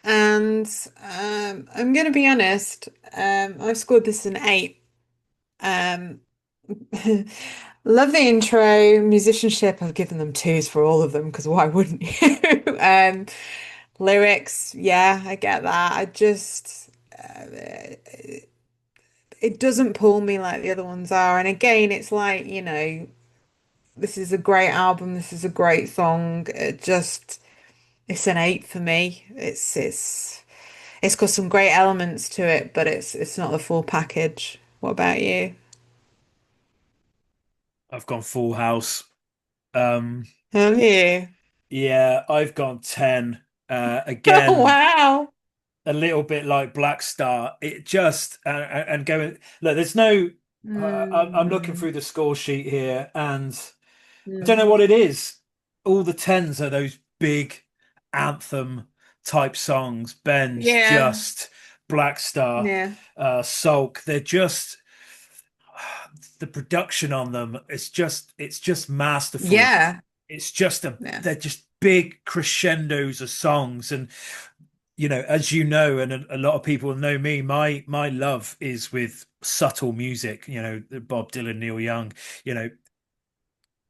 And I'm going to be honest, I scored this an 8. Um, love the intro, musicianship. I've given them 2s for all of them because why wouldn't you? Lyrics, yeah, I get that. It doesn't pull me like the other ones are. And again, it's like, this is a great album. This is a great song. It's an 8 for me. It's got some great elements to it, but it's not the full package. What about you? I've gone Full House. Um, Have you? yeah, I've gone 10. Oh, Again, wow. a little bit like Black Star. It just and going look. There's no. I'm looking Mm, through the score sheet here, and I don't know mm. what it is. All the tens are those big anthem type songs. Ben's Yeah, just Black Star, yeah, Sulk. They're just the production on them. It's just masterful. yeah, It's just a yeah. they're just big crescendos of songs, and as you know, and a lot of people know me, my love is with subtle music, Bob Dylan, Neil Young, you know,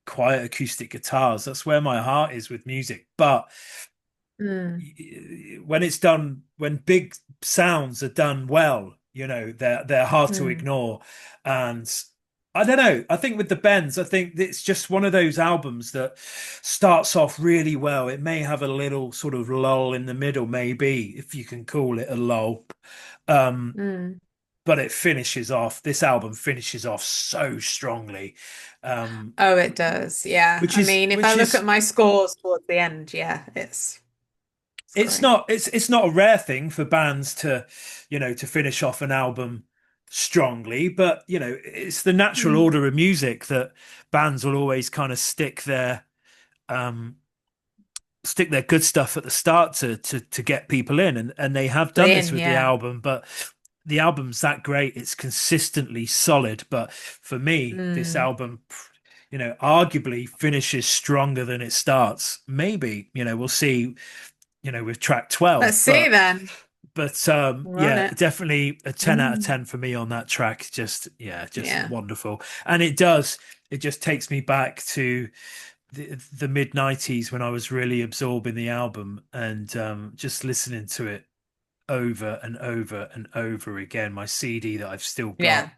quiet acoustic guitars. That's where my heart is with music. But Mm, when it's done, when big sounds are done well, they're hard to mm, ignore. And I don't know. I think with the Bends, I think it's just one of those albums that starts off really well. It may have a little sort of lull in the middle, maybe, if you can call it a lull. Um, mm. but it finishes off, this album finishes off so strongly. Um, Oh, it does. Yeah. which I is mean, if I which look is at my scores towards the end, yeah, it's it's great. not it's not a rare thing for bands to finish off an album strongly, but it's the natural Mm, order of music that bands will always kind of um stick their good stuff at the start to get people in, and they have done this Lynn, with the yeah. album. But the album's that great, it's consistently solid. But for me, this Mm. album, arguably finishes stronger than it starts. Maybe, we'll see, with track Let's 12. see But then. We're on yeah, it. definitely a 10 out of Mm. 10 for me on that track. Just, yeah, just Yeah. wonderful. And it just takes me back to the mid 90s when I was really absorbing the album, and just listening to it over and over and over again. My CD that I've still Yeah. got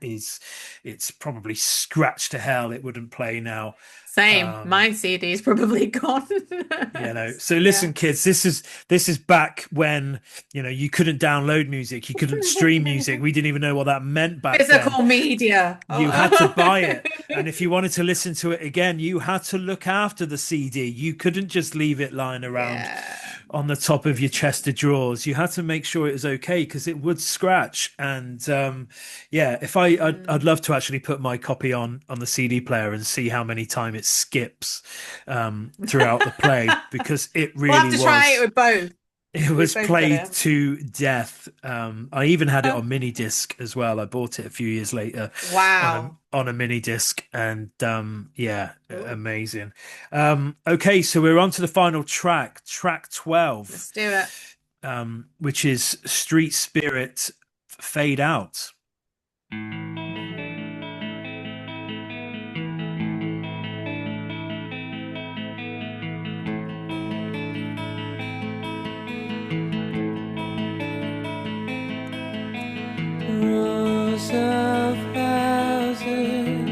it's probably scratched to hell. It wouldn't play now. Same. Um, My CD's probably gone. so Yeah. listen, kids, this is back when you couldn't download music, you couldn't stream music. We didn't even know what that meant back then. Physical media. You had to Oh. buy it, and if you wanted to listen to it again, you had to look after the CD. You couldn't just leave it lying around Yeah. on the top of your chest of drawers. You had to make sure it was okay because it would scratch. And yeah, if I'd Mm. love to actually put my copy on the CD player and see how many times it skips throughout the play, because it We'll have really to try it was. with both. It We've was both got played it. to death. I even had it on mini disc as well. I bought it a few years later on a Wow. on a mini disc, and yeah, Cool. amazing. Okay, so we're on to the final track, track 12, Let's do it. which is Street Spirit, Fade Out. Rows of houses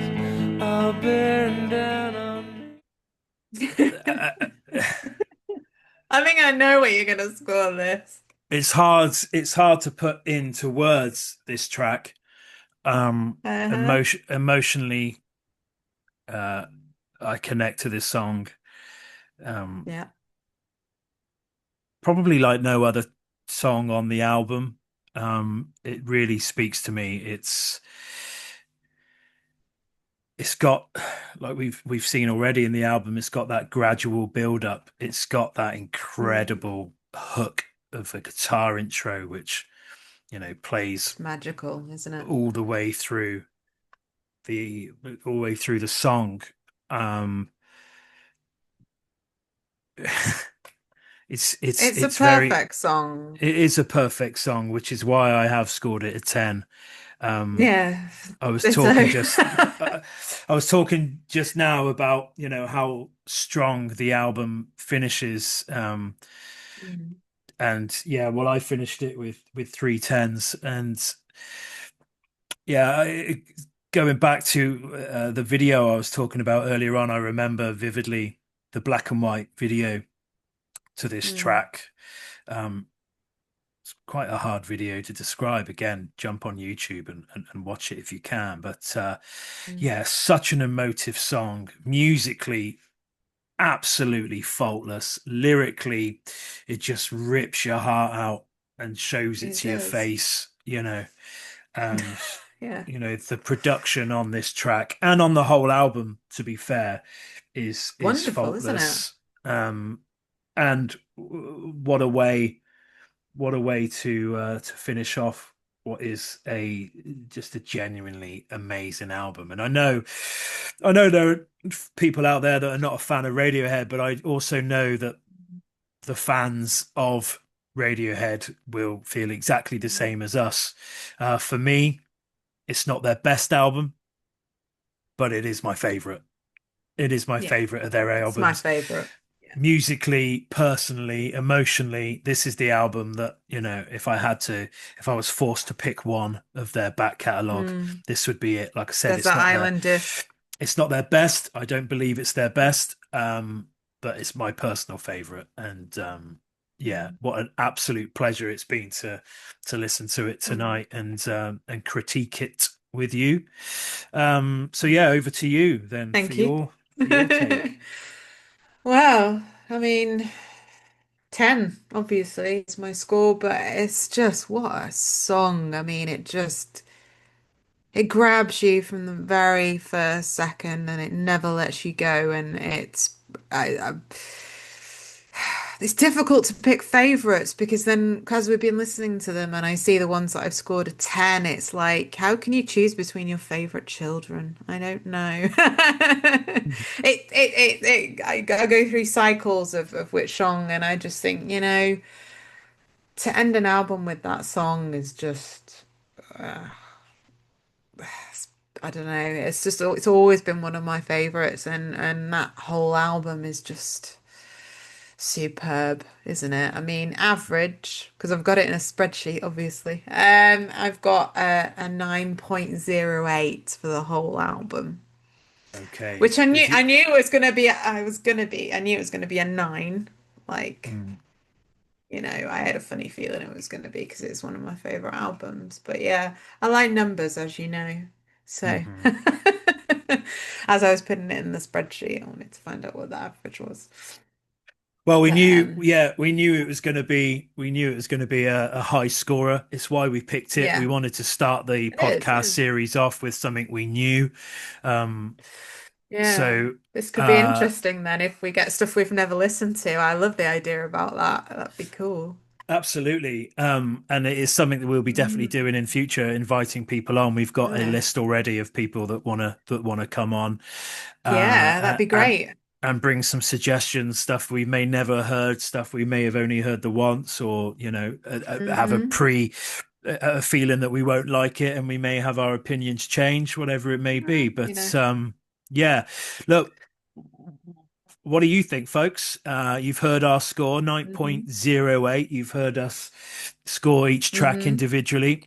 all bearing down on me. Uh, I think I know what you're gonna score this. it's hard to put into words, this track. Uh-huh. Emotionally, uh, I connect to this song. Um, Yeah. Probably like no other song on the album. It really speaks to me. It's got, like we've seen already in the album, it's got that gradual build up. It's got that Mm. incredible hook of a guitar intro, which plays It's magical, isn't it? all the way through the all the way through the song. Um, It's a it's very perfect song. it is a perfect song, which is why I have scored it a 10. Um, Yeah, I was ditto. talking just uh, I was talking just now about, how strong the album finishes. Mm, And yeah, well, I finished it with three tens. And yeah, going back to the video I was talking about earlier on, I remember vividly the black and white video to this mm, track. Um, it's quite a hard video to describe. Again, jump on YouTube and watch it if you can. But mm. yeah, such an emotive song. Musically, absolutely faultless. Lyrically, it just rips your heart out and shows it It to your does. face. And Yeah. the production on this track and on the whole album, to be fair, is Wonderful, isn't it? faultless. And what a way to finish off what is a just a genuinely amazing album. And I know there are people out there that are not a fan of Radiohead, but I also know that the fans of Radiohead will feel exactly the Mm. same as us. For me, it's not their best album, but it is my favorite. It is my Yeah, favorite of their it's my albums. favorite. Yeah. Musically, personally, emotionally, this is the album that, if I was forced to pick one of their back catalogue, Mm. this would be it. Like I said, Desert Island Disc. it's not their best. I don't believe it's their best. But it's my personal favorite. And yeah, Mm. what an absolute pleasure it's been to listen to it Mm. tonight and critique it with you. So Mm. yeah, over to you then for Thank you. your take. Well, I mean, 10, obviously, is my score, but it's just what a song. I mean, it grabs you from the very first second and it never lets you go. And it's difficult to pick favorites because then, because we've been listening to them and I see the ones that I've scored a 10, it's like, how can you choose between your favorite children? I don't know. I go through cycles of which song, and I just think, to end an album with that song is just, uh, I don't know. It's always been one of my favorites, and that whole album is just superb, isn't it? I mean, average, because I've got it in a spreadsheet, obviously. I've got a 9.08 for the whole album, Okay. which I knew Is I it? knew it was gonna be. I knew it was gonna be a 9. Like, Mm, I had a funny feeling it was gonna be because it's one of my favorite albums. But yeah, I like numbers, as you know. So, mhm. as I was putting it in the spreadsheet, I wanted to find out what the average was. Well, But we knew it was going to be, a high scorer. It's why we picked it. We yeah, wanted to start the it podcast is. series off with something we knew. Um, Yeah, so, this could be uh, interesting then if we get stuff we've never listened to. I love the idea about that. That'd be cool. Absolutely. And it is something that we'll be definitely Mm, doing in future, inviting people on. We've got a yeah. list already of people that wanna come on, Yeah, that'd uh, be and great. and bring some suggestions, stuff we may never heard, stuff we may have only heard the once, or have Hmm. a feeling that we won't like it, and we may have our opinions change, whatever it may be. But yeah, look. What do you think, folks? You've heard our score, Hmm. 9.08. You've heard us score each track Hmm. individually.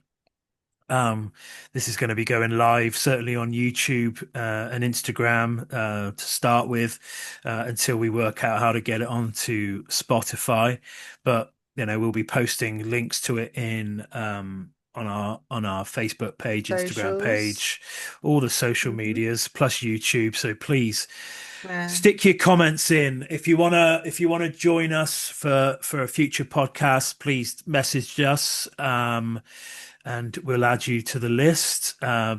Um, this is going to be going live, certainly on YouTube and Instagram to start with, until we work out how to get it onto Spotify. But we'll be posting links to it in on our Facebook page, Instagram Socials. page, all the social Hmm. medias, plus YouTube. So please Yeah. stick your comments in if you wanna join us for a future podcast. Please message us, and we'll add you to the list.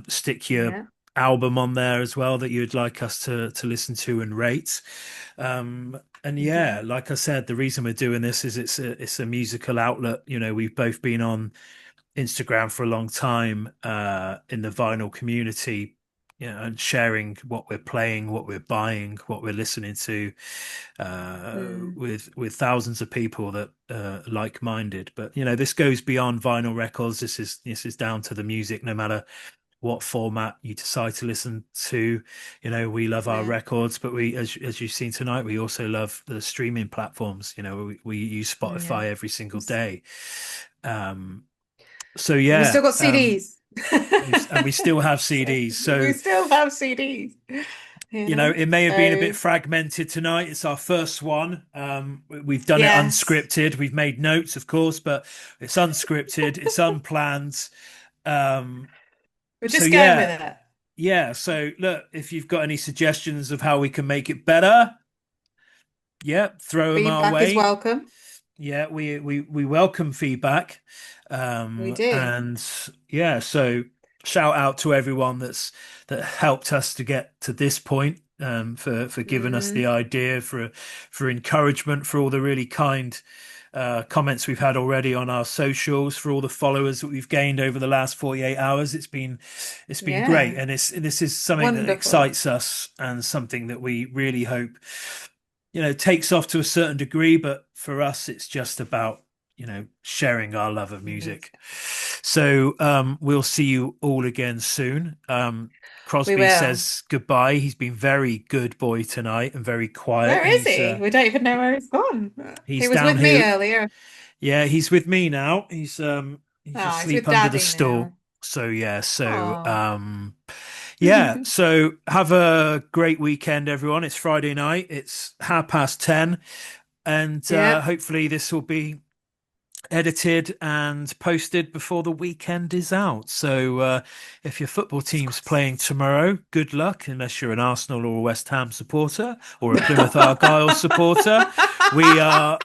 Stick your Yeah. album on there as well that you'd like us to listen to and rate. And Hmm. yeah, like I said, the reason we're doing this is it's a musical outlet. We've both been on Instagram for a long time in the vinyl community, and sharing what we're playing, what we're buying, what we're listening to, Mm. with thousands of people that like-minded. But this goes beyond vinyl records. This is down to the music, no matter what format you decide to listen to. We love our Yeah. records, but we, as you've seen tonight, we also love the streaming platforms. We use Yeah. Spotify every single day. Um, so And we yeah, still got CDs. and we still have So CDs. we So still have CDs. it may have been a bit So fragmented tonight. It's our first one. We've done it yes, unscripted. We've made notes, of course, but it's unscripted. It's unplanned. Um, we're so just going with yeah, it. yeah. So look, if you've got any suggestions of how we can make it better, yeah, throw them our Feedback is way. welcome. Yeah, we welcome feedback. We do. And yeah, so shout out to everyone that helped us to get to this point, for giving us the Hmm. idea, for encouragement, for all the really kind comments we've had already on our socials, for all the followers that we've gained over the last 48 hours. It's been great, Yeah. and this is something that Wonderful. excites us and something that we really hope takes off to a certain degree, but for us, it's just about, sharing our love of music. Music. So we'll see you all again soon. We Crosby will. says goodbye. He's been very good boy tonight and very quiet. Where is He's he? We don't even know where he's gone. He he's was down with me here. earlier. Yeah, he's with me now. He's Oh, he's asleep with under the Daddy stool. now. So yeah, Oh. yeah, so have a great weekend, everyone. It's Friday night. It's 10:30, and Yep. hopefully this will be edited and posted before the weekend is out. So if your football Fingers team's playing crossed. tomorrow, good luck, unless you're an Arsenal or a West Ham supporter or a Plymouth Argyle supporter. We are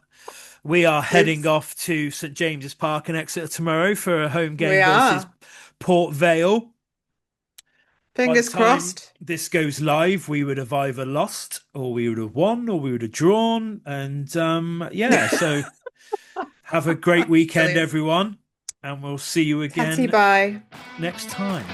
we are heading It's off to St James's Park in Exeter tomorrow for a home we game versus are. Port Vale. By the Fingers time crossed. this goes live, we would have either lost or we would have won or we would have drawn. And yeah, so have a great weekend, Brilliant. everyone, and we'll see you Tatty again bye. next time.